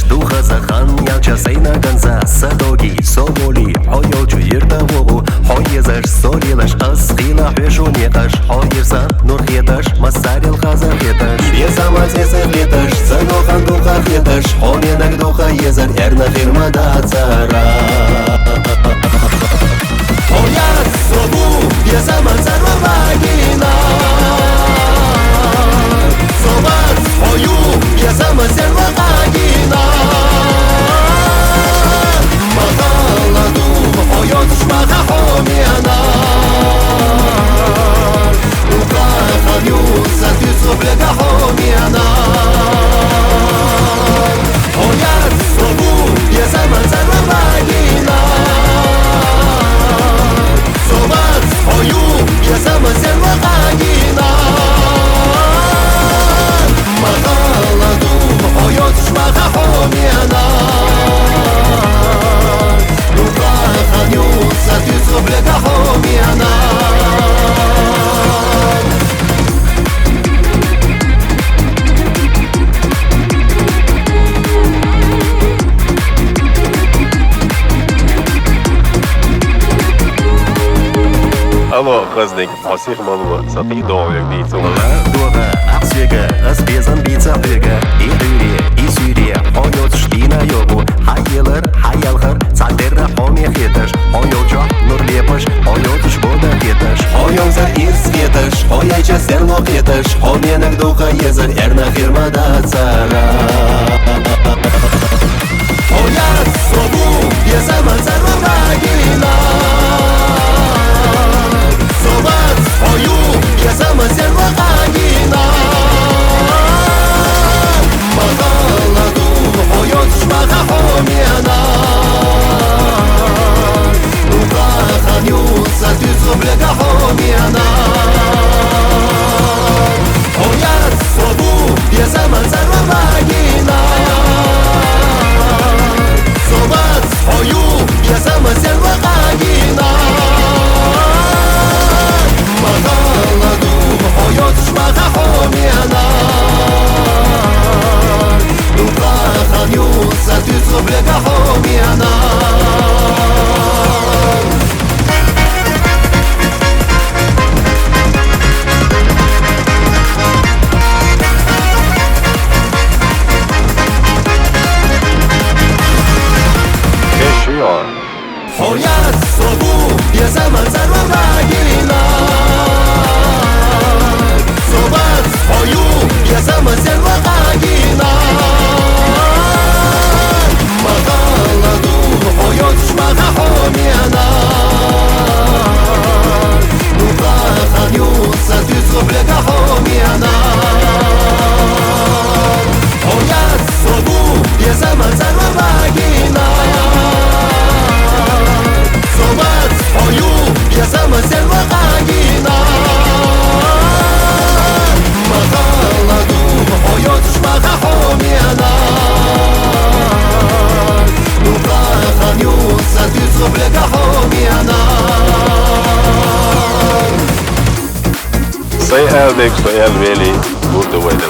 Duha zahan ялча сейна ганза садоги соболи оёчу ирдаву хоезаш солилаш асхила хешунекаш хоерсан нурхеташ масарил хазахеташ безамазесер леташ занохан духа хеташ хоменак духа езар эрна фирмада цара хояс собу безамазар вагина собас хою безамазер вагина Алло, Хаздек, Асих Малуа, Сати Довек, Бейцу. Дуга, Аксвега, Аспезан Бейца Бега, и Дыре, и Сюрия, Ойот Штина Йогу, Хайелар, Хайалхар, Цадерра Хомехеташ, Ойоча, Нурлепаш, Ойотуш Бода Хеташ, Ойонзар Ирскеташ, Ойача Серлохеташ, Хоменак Духа Езар, Эрна Фирмада Цара. Ояс Собу, Езамазар Вагина. Собас, хою, безамазер вагина. Махаладу, хоёт шмаха хомена. Ухаханюса, тюцу блега хомена. Ояс собу, безамазер вагина. Собас, хою, безамазер вагина. Махаладу, хоёт шмаха хомена. Ухаханюса, тюцу блега хомена. Хояс собу, безамазар вагина. Собас, хою, безамазер вагина. Махаладу, хоёт шмаха хомена. Ухаханюса, тюцу блега хомена. Хояс собу, безамазар вагина. Собас, хою, безамазер вагина. Махаладу, хоёт шмаха хомена. Ухаханюса, тюцу блега хомена. Say Alex to Elveli, good the way the